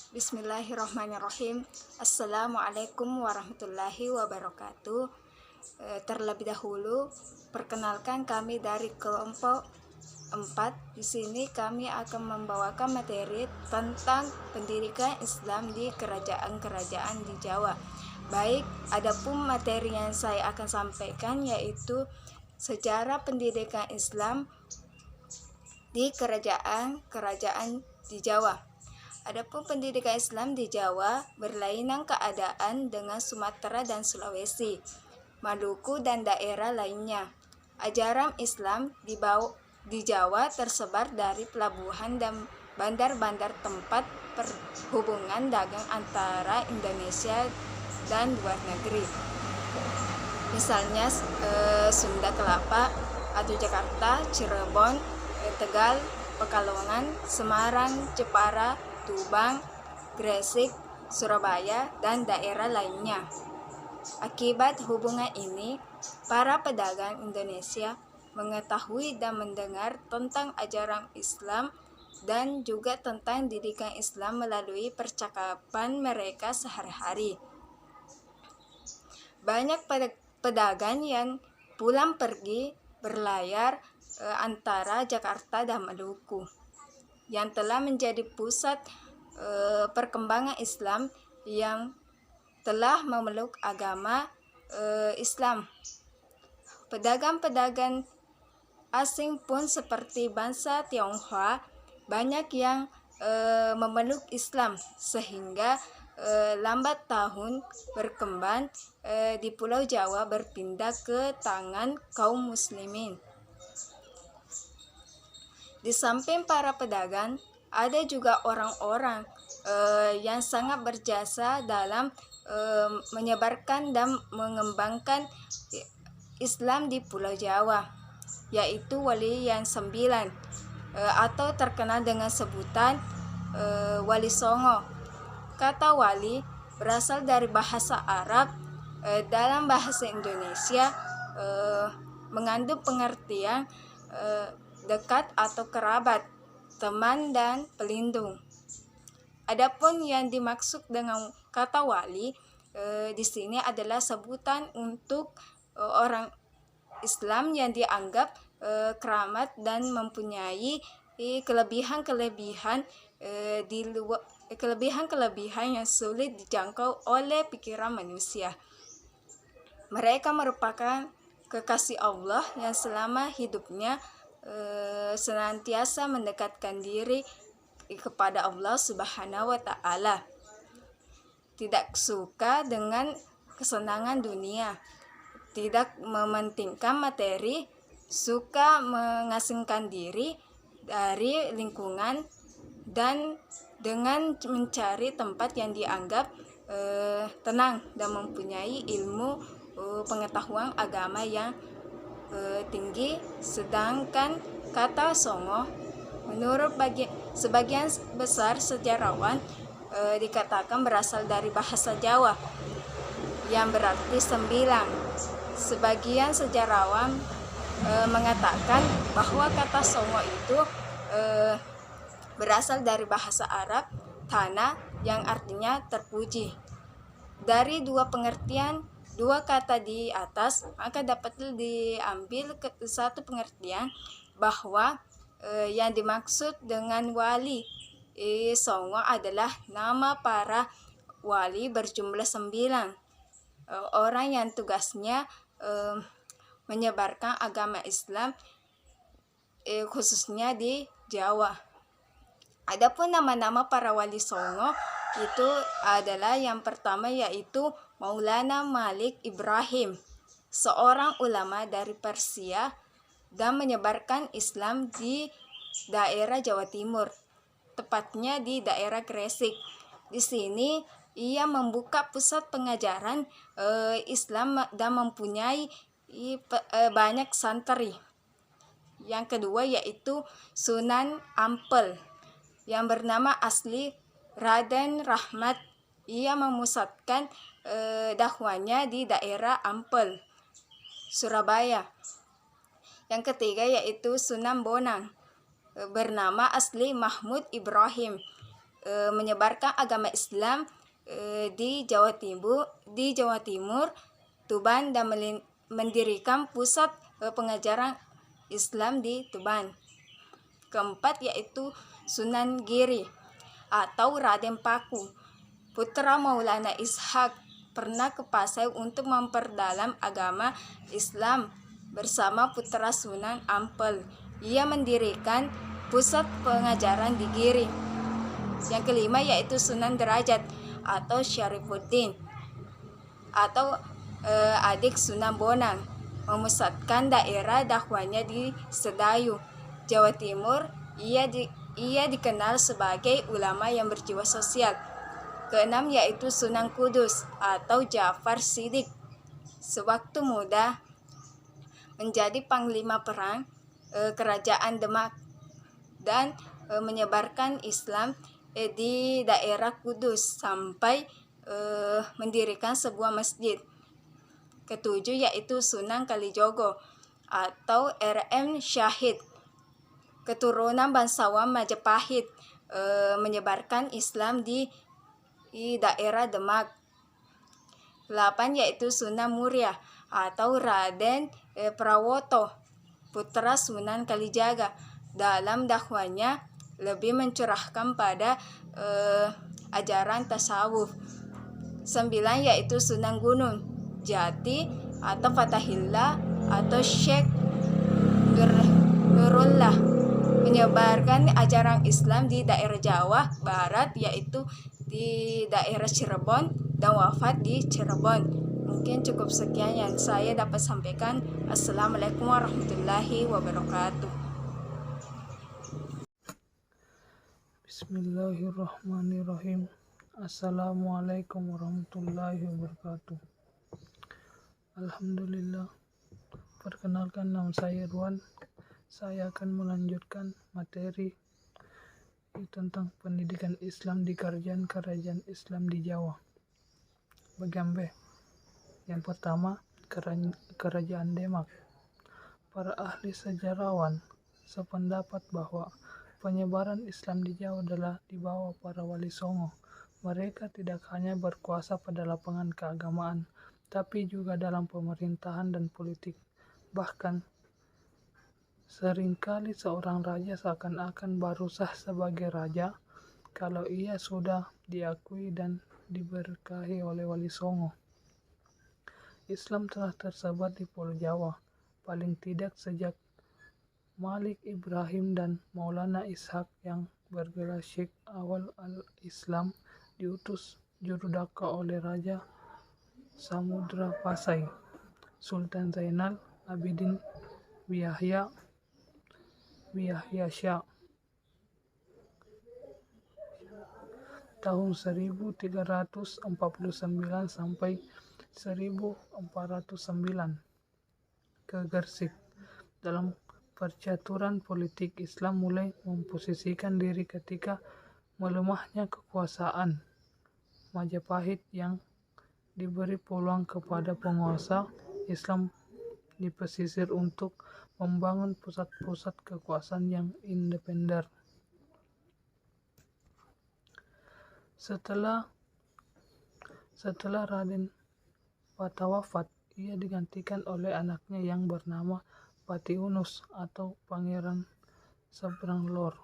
Bismillahirrahmanirrahim. Assalamualaikum warahmatullahi wabarakatuh. Terlebih dahulu, perkenalkan kami dari kelompok 4. Di sini kami akan membawakan materi tentang pendidikan Islam di kerajaan-kerajaan di Jawa. Baik, adapun materi yang saya akan sampaikan yaitu sejarah pendidikan Islam di kerajaan-kerajaan di Jawa. Adapun pendidikan Islam di Jawa berlainan keadaan dengan Sumatera dan Sulawesi, Maluku dan daerah lainnya. Ajaran Islam di Jawa tersebar dari pelabuhan dan bandar-bandar tempat perhubungan dagang antara Indonesia dan luar negeri. Misalnya Sunda Kelapa atau Jakarta, Cirebon, Tegal, Pekalongan, Semarang, Jepara, Tuban, Gresik, Surabaya, dan daerah lainnya. Akibat hubungan ini, para pedagang Indonesia mengetahui dan mendengar tentang ajaran Islam dan juga tentang didikan Islam melalui percakapan mereka sehari-hari. Banyak pedagang yang pulang pergi berlayar antara Jakarta dan Maluku, yang telah menjadi pusat perkembangan Islam yang telah memeluk agama Islam. Pedagang-pedagang asing pun seperti bangsa Tionghoa banyak yang memeluk Islam, sehingga lambat tahun berkembang di Pulau Jawa berpindah ke tangan kaum muslimin. Di samping para pedagang, ada juga orang-orang yang sangat berjasa dalam menyebarkan dan mengembangkan Islam di Pulau Jawa, yaitu Wali yang 9 atau terkenal dengan sebutan Wali Songo. Kata wali berasal dari bahasa Arab. Dalam bahasa Indonesia mengandung pengertian dekat atau kerabat, teman dan pelindung. Adapun yang dimaksud dengan kata wali di sini adalah sebutan untuk orang Islam yang dianggap keramat dan mempunyai kelebihan-kelebihan yang sulit dijangkau oleh pikiran manusia. Mereka merupakan kekasih Allah yang selama hidupnya senantiasa mendekatkan diri kepada Allah Subhanahu wa Ta'ala. Tidak suka dengan kesenangan dunia, tidak mementingkan materi, suka mengasingkan diri dari lingkungan, dan dengan mencari tempat yang dianggap tenang dan mempunyai ilmu pengetahuan agama yang tinggi. Sedangkan kata songo menurut sebagian besar sejarawan dikatakan berasal dari bahasa Jawa yang berarti 9. Sebagian sejarawan mengatakan bahwa kata songo itu berasal dari bahasa Arab tanah yang artinya terpuji. Dari dua kata di atas, maka dapat diambil satu pengertian bahwa yang dimaksud dengan wali songo adalah nama para wali berjumlah 9 orang yang tugasnya menyebarkan agama Islam khususnya di Jawa. Adapun nama-nama para wali songo itu adalah yang pertama yaitu Maulana Malik Ibrahim, seorang ulama dari Persia dan menyebarkan Islam di daerah Jawa Timur, tepatnya di daerah Gresik. Di sini ia membuka pusat pengajaran Islam dan mempunyai banyak santri. Yang kedua yaitu Sunan Ampel yang bernama asli Raden Rahmat. Ia memusatkan dakwahnya di daerah Ampel, Surabaya. Yang ketiga yaitu Sunan Bonang bernama asli Mahmud Ibrahim. menyebarkan agama Islam di Jawa Timur, Tuban, dan mendirikan pusat pengajaran Islam di Tuban. Keempat yaitu Sunan Giri atau Raden Paku, putra Maulana Ishak, pernah ke Pasai untuk memperdalam agama Islam bersama putra Sunan Ampel. Ia mendirikan pusat pengajaran di Giri. Yang kelima yaitu Sunan Derajat atau Syarifuddin atau adik Sunan Bonang, memusatkan daerah dakwahnya di Sedayu, Jawa Timur. Ia dikenal sebagai ulama yang berjiwa sosial. Keenam yaitu Sunan Kudus atau Ja'far Shadiq. Sewaktu muda menjadi panglima perang kerajaan Demak dan menyebarkan Islam di daerah Kudus sampai mendirikan sebuah masjid. Ketujuh yaitu Sunan Kalijogo atau RM Syahid, keturunan bangsawan Majapahit, menyebarkan Islam di daerah Demak. 8 yaitu Sunan Muria atau Raden Prawoto, putra Sunan Kalijaga. Dalam dakwahnya lebih mencurahkan pada ajaran tasawuf. 9 yaitu Sunan Gunung Jati atau Fatahillah atau Syekh Nurullah, menyebarkan ajaran Islam di daerah Jawa Barat yaitu di daerah Cirebon dan wafat di Cirebon. Mungkin cukup sekian yang saya dapat sampaikan. Assalamualaikum warahmatullahi wabarakatuh. Bismillahirrahmanirrahim. Assalamualaikum warahmatullahi wabarakatuh. Alhamdulillah. Perkenalkan, nama saya Irwan. Saya akan melanjutkan materi tentang pendidikan Islam di kerajaan Islam di Jawa. Bagian B. Yang pertama, Kerajaan Demak. Para ahli sejarawan sependapat bahwa penyebaran Islam di Jawa adalah di bawah para wali songo. Mereka tidak hanya berkuasa pada lapangan keagamaan, tapi juga dalam pemerintahan dan politik. Bahkan seringkali seorang raja seakan-akan baru sah sebagai raja kalau ia sudah diakui dan diberkahi oleh wali songo. Islam telah tersebar di Pulau Jawa, paling tidak sejak Malik Ibrahim dan Maulana Ishak yang bergelar Syekh Awal al-Islam diutus jurudaka oleh Raja Samudra Pasai, Sultan Zainal Abidin Yahya Shah, tahun 1349 sampai 1409 ke Gersik. Dalam percaturan politik, Islam mulai memposisikan diri ketika melemahnya kekuasaan Majapahit yang diberi peluang kepada penguasa Islam di pesisir untuk membangun pusat-pusat kekuasaan yang independen. Setelah Raden Patah wafat, ia digantikan oleh anaknya yang bernama Patiunus atau Pangeran Seberang Lor.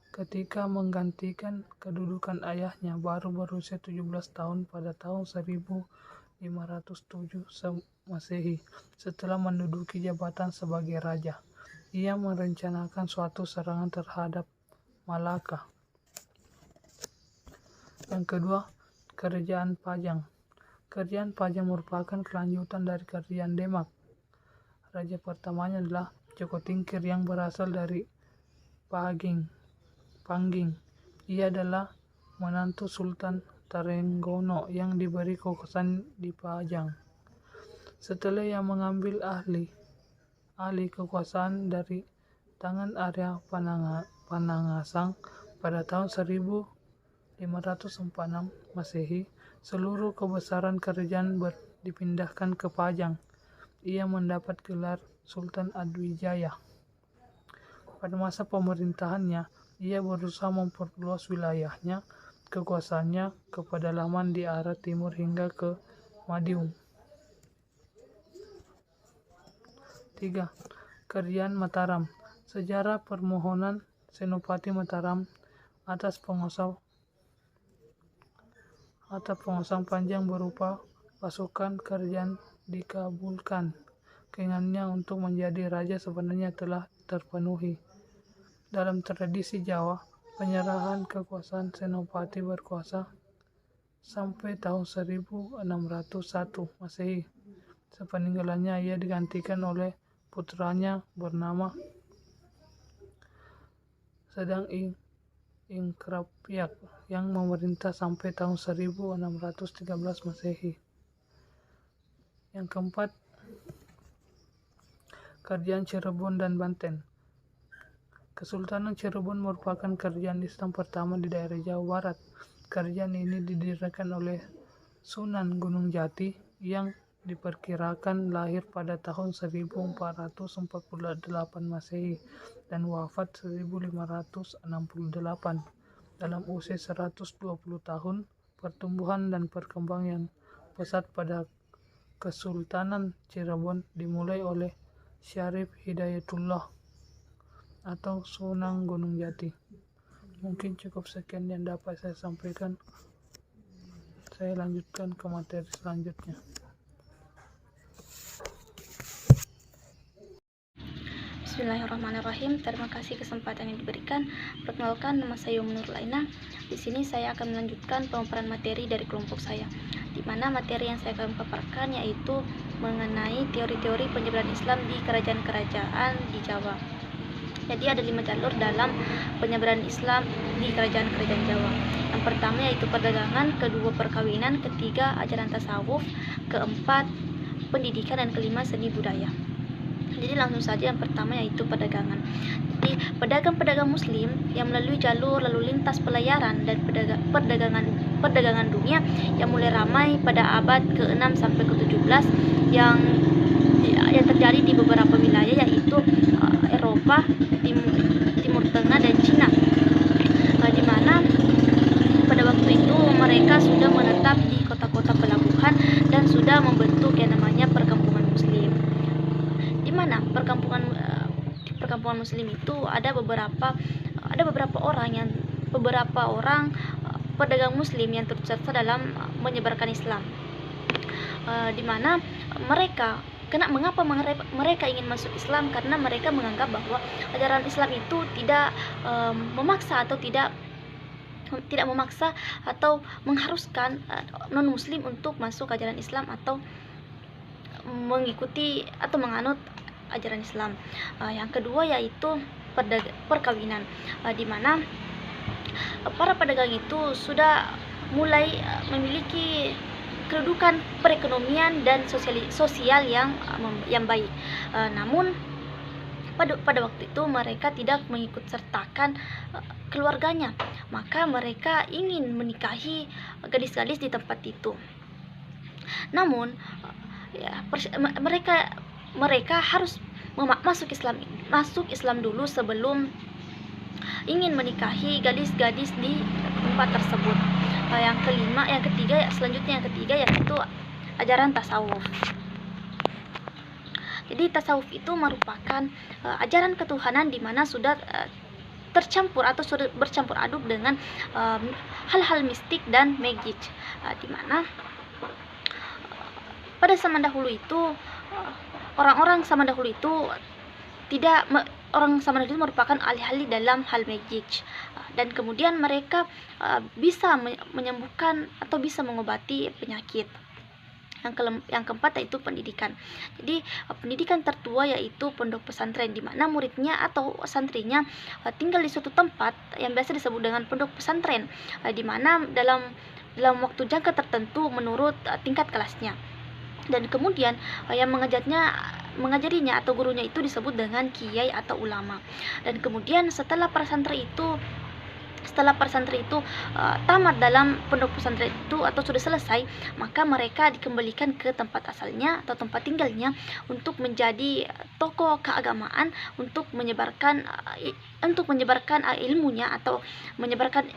Ketika menggantikan kedudukan ayahnya baru berusia 17 tahun pada tahun 1507 Masehi. Setelah menduduki jabatan sebagai raja, ia merencanakan suatu serangan terhadap Malaka. Yang kedua, Kerajaan Pajang. Kerajaan Pajang merupakan kelanjutan dari Kerajaan Demak. Raja pertamanya adalah Joko Tingkir yang berasal dari Pangging. Ia adalah menantu Sultan Tarenggono yang diberi kekuasaan di Pajang. Setelah ia mengambil alih kekuasaan dari tangan Arya Panangasang pada tahun 1546 Masehi, seluruh kebesaran kerajaan dipindahkan ke Pajang. Ia mendapat gelar Sultan Adwijaya. Pada masa pemerintahannya, Ia berusaha memperluas wilayahnya, kekuasaannya ke pedalaman di arah timur hingga ke Madiun. 3. Kerajaan Mataram. Sejarah permohonan Senopati Mataram atas penguasaan panjang berupa pasukan kerajaan dikabulkan. Keinginannya untuk menjadi raja sebenarnya telah terpenuhi. Dalam tradisi Jawa, penyerahan kekuasaan Senopati berkuasa sampai tahun 1601 Masehi. Sepeninggalannya ia digantikan oleh putranya bernama Sedang Ingkrapyak yang memerintah sampai tahun 1613 Masehi. Yang keempat, Kerajaan Cirebon dan Banten. Kesultanan Cirebon merupakan kerajaan Islam pertama di daerah Jawa Barat. Kerajaan ini didirikan oleh Sunan Gunung Jati yang diperkirakan lahir pada tahun 1448 Masehi dan wafat 1568. Dalam usia 120 tahun, pertumbuhan dan perkembangan yang pesat pada Kesultanan Cirebon dimulai oleh Syarif Hidayatullah atau Sunan Gunung Jati. Mungkin cukup sekian yang dapat saya sampaikan. Saya lanjutkan ke materi selanjutnya. Bismillahirrahmanirrahim. Terima kasih kesempatan yang diberikan. Perkenalkan, nama saya Nur Laina. Di sini saya akan melanjutkan pemaparan materi dari kelompok saya, di mana materi yang saya akan paparkan yaitu mengenai teori-teori penyebaran Islam di kerajaan-kerajaan di Jawa. Jadi ada 5 jalur dalam penyebaran Islam di kerajaan-kerajaan Jawa. Yang pertama yaitu perdagangan, kedua perkawinan, ketiga ajaran tasawuf, keempat pendidikan, dan kelima seni budaya. Jadi langsung saja yang pertama yaitu perdagangan. Jadi pedagang-pedagang muslim yang melalui jalur lalu lintas pelayaran dan perdagangan dunia yang mulai ramai pada abad ke-6 sampai ke-17 yang terjadi di beberapa wilayah yaitu Eropa, Timur Tengah, dan Cina. Di mana pada waktu itu mereka sudah menetap di kota-kota pelabuhan dan sudah membentuk yang namanya perkampungan muslim. Di mana perkampungan muslim itu ada beberapa orang pedagang muslim yang turut serta dalam menyebarkan Islam. Di mana mengapa mereka ingin masuk Islam? Karena mereka menganggap bahwa ajaran Islam itu tidak memaksa atau mengharuskan non muslim untuk masuk ajaran Islam atau mengikuti atau menganut ajaran Islam. Yang kedua yaitu perkawinan, di mana para pedagang itu sudah mulai memiliki kedudukan perekonomian dan sosial yang baik. Namun pada waktu itu mereka tidak mengikut sertakan keluarganya, maka mereka ingin menikahi gadis-gadis di tempat itu. Namun mereka harus masuk Islam dulu sebelum ingin menikahi gadis-gadis di tempat tersebut. Yang ketiga yaitu ajaran tasawuf. Jadi tasawuf itu merupakan ajaran ketuhanan di mana sudah tercampur atau sudah bercampur aduk dengan hal-hal mistik dan magic, di mana pada zaman dahulu itu orang zaman dahulu itu merupakan ahli-ahli dalam hal magic, dan kemudian mereka bisa menyembuhkan atau bisa mengobati penyakit. Yang keempat yaitu pendidikan. Jadi pendidikan tertua yaitu pondok pesantren, di mana muridnya atau santrinya tinggal di suatu tempat yang biasa disebut dengan pondok pesantren, di mana dalam waktu jangka tertentu menurut tingkat kelasnya. Dan kemudian yang mengajarinya atau gurunya itu disebut dengan kiai atau ulama. Dan kemudian setelah para santri itu setelah para santri itu tamat dalam pondok pesantren itu atau sudah selesai, maka mereka dikembalikan ke tempat asalnya atau tempat tinggalnya untuk menjadi tokoh keagamaan untuk menyebarkan ilmunya atau menyebarkan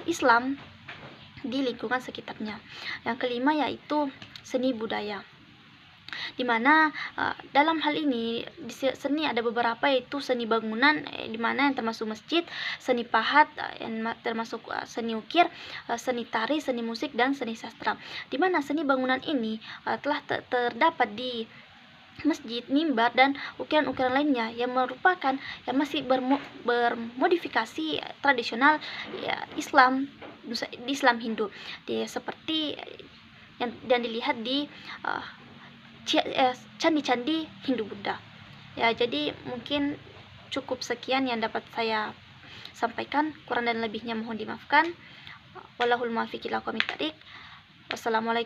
Islam di lingkungan sekitarnya. Yang kelima yaitu seni budaya, di mana dalam hal ini di seni ada beberapa, yaitu seni bangunan, di mana yang termasuk masjid, seni pahat, yang termasuk seni ukir, seni tari, seni musik, dan seni sastra. Di mana seni bangunan ini telah terdapat di masjid, mimbar, dan ukiran-ukiran lainnya yang merupakan yang masih bermodifikasi tradisional Islam, di Islam Hindu, seperti yang dilihat di candi-candi Hindu Buddha. Ya, jadi mungkin cukup sekian yang dapat saya sampaikan. Kurang dan lebihnya mohon dimaafkan. Wallahul muwaffiq ila aqwamit thoriq. Wassalamualaikum.